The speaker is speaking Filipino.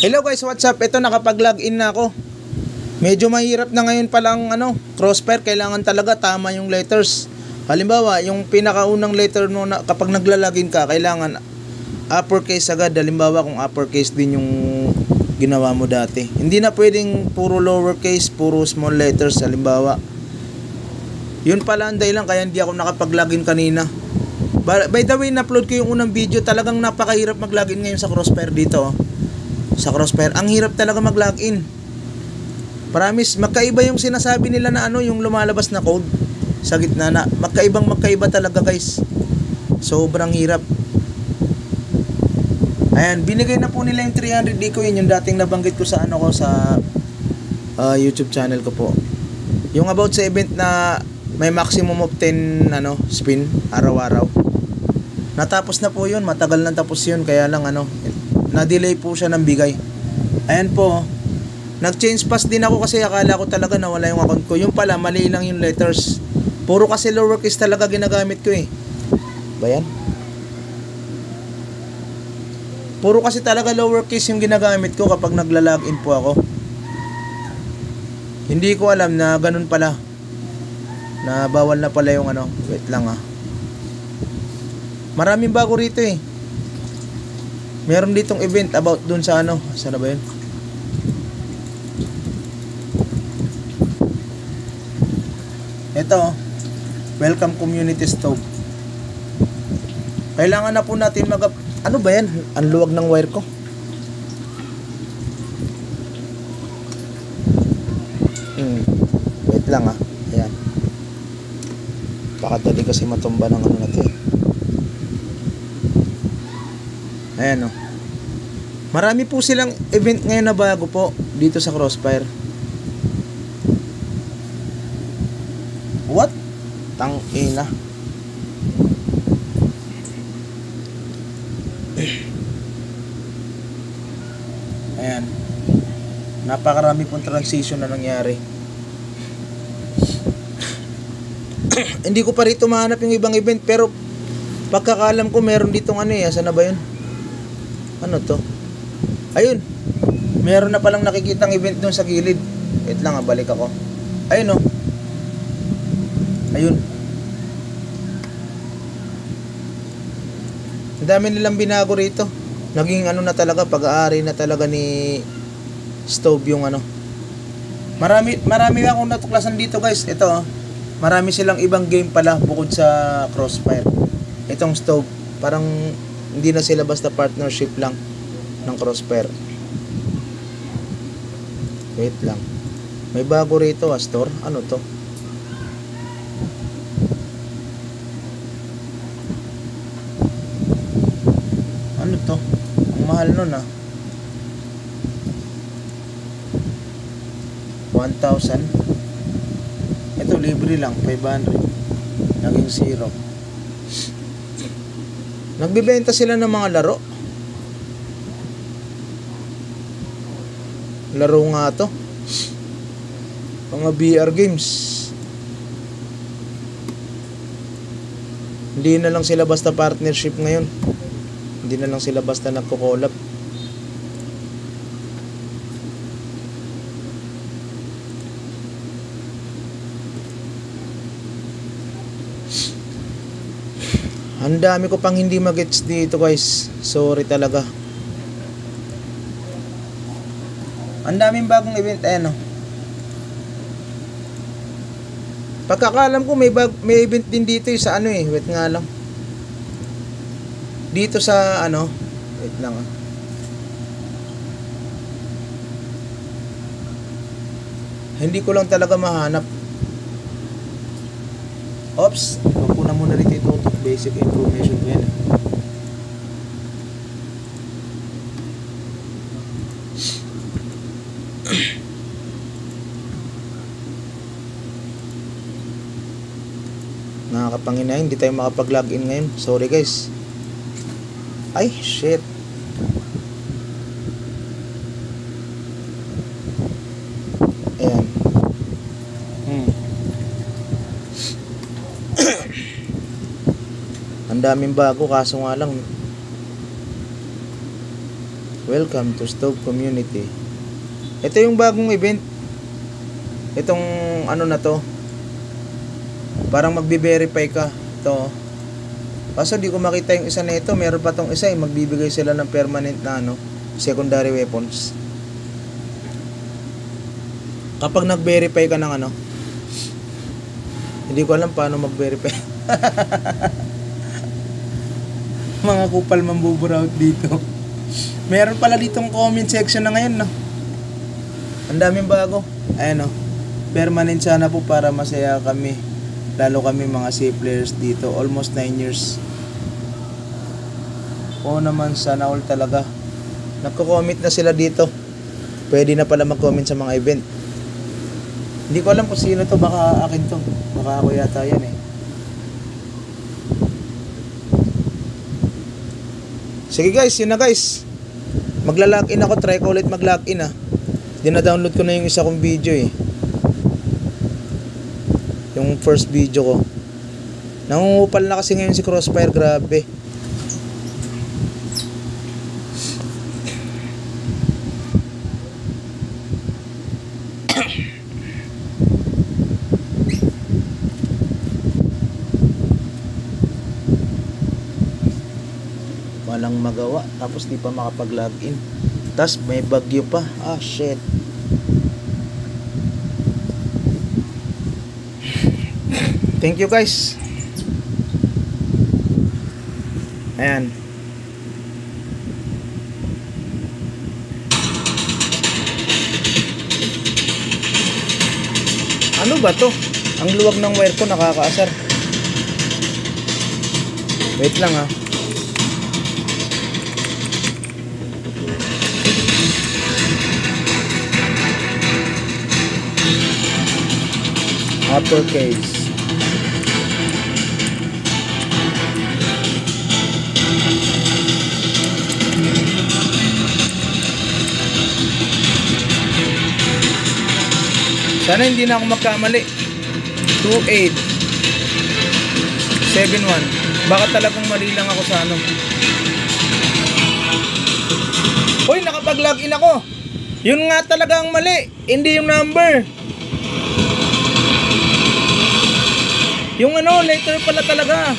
Hello guys, what's up? Ito nakapag-login na ako. Medyo mahirap na ngayon palang Crossfire, kailangan talaga tama yung letters. Halimbawa, yung pinakaunang letter mo na kapag naglalagin ka, kailangan uppercase agad. Halimbawa, kung uppercase din yung ginawa mo dati. Hindi na pwedeng puro lowercase, puro small letters. Halimbawa, yun pala ang dahilan kaya hindi ako nakapag-login kanina. By the way, na-upload ko yung unang video. Talagang napakahirap mag-login ngayon sa Crossfire dito. Sa Crossfire, ang hirap talaga mag-login. Promise, magkaiba yung sinasabi nila na yung lumalabas na code sa gitna na. Magkaiba talaga guys. Sobrang hirap. Ayan, binigay na po nila yung 300 Decoin, yung dating nabanggit ko sa sa YouTube channel ko po. Yung about sa event na may maximum of 10 spin araw-araw. Natapos na po yun, matagal na tapos yun, kaya lang na-delay po siya ng bigay. Ayan po, nag-change pass din ako kasi akala ko talaga nawala yung account ko. Yung pala, mali lang yung letters. Puro kasi lowercase talaga ginagamit ko Bayan? Puro kasi talaga lowercase yung ginagamit ko kapag nagla-login po ako. Hindi ko alam na ganun pala. Na bawal na pala yung wait lang Maraming bago rito Meron ditong event about dun sa Sana ba yun? Ito, welcome community stove. Kailangan na po natin ano ba yan? Ang luwag ng wire ko. Wait lang Ayan. Baka dali kasi matumba ng natin. Ayan Marami po silang event ngayon na bago po dito sa Crossfire. What? Tangina. Ayan. Napakarami pong transition na nangyari. Hindi ko pa rito mahanap yung ibang event, pero pagkakalam ko meron ditong saan na ba yun? Ano to? Ayun. Meron na palang nakikitang event doon sa gilid. Wait lang balik ako. Ayun Ayun. Ang dami nilang binago rito. Naging na talaga, pag-aari na talaga ni Stove yung Marami akong natuklasan dito guys. Ito marami silang ibang game pala bukod sa Crossfire. Itong Stove, parang hindi na sila basta partnership lang ng Crossfire. Wait lang. May bago rito store. Ano to? Ano to? Ang mahal nun 1,000. Ito libre lang, 500. Naging 0. Nagbibenta sila ng mga laro. Laro nga to. Mga VR games. Hindi na lang sila basta partnership ngayon. Hindi na lang sila basta nagko-collab. Ang dami ko pang hindi magets dito guys. Sorry talaga. Ang daming bagong event Pagkakalam ko may event din dito sa wait nga lang. Dito sa wait lang Hindi ko lang talaga mahanap. Oops, kukuha muna rito ito. Basic information yan Nakakapanginain, hindi tayo makapag-login ngayon. Sorry guys. Ay, shit. Ayan. Ang daming bago, kaso nga lang Welcome to Stove Community. Ito yung bagong event. Itong ano na to. Parang magbe-verify ka. Ito. Kaso di ko makita yung isa na ito. Meron pa tong isa eh. Magbibigay sila ng permanent na ano, secondary weapons. Kapag nag-verify ka ng ano, hindi ko alam paano mag-verify. Mga kupal mambuburao dito. Meron pala ditong comment section na ngayon, no? Ang daming bago. Ayan, no? Permanent sana po para masaya kami. Lalo kami mga safe players dito. Almost 9 years. Oo naman, sana all talaga. Nagko-comment na sila dito. Pwede na pala mag-comment sa mga event. Hindi ko alam kung sino to. Baka akin to. Baka ako yata yan eh. Sige guys, yun na guys. Magla-login ako. Try ko ulit mag-login ah. Dina-download ko na yung isa kong video eh. Yung first video ko. Nangungupal na kasi ngayon si Crossfire. Grabe. Walang magawa. Tapos di pa makapag-login. Tapos may bagyo pa. Ah shit. Thank you guys. Ayan. Ano ba to? Ang luwag ng wire ko, nakakaasar. Wait lang ha. Uppercase. Sana hindi na ako magkamali. 2871. Baka talagang mali lang ako sa ano. Hoy, nakapag-login ako. Yun nga talaga ang mali. Hindi yung number. Yung ano, letter pala talaga.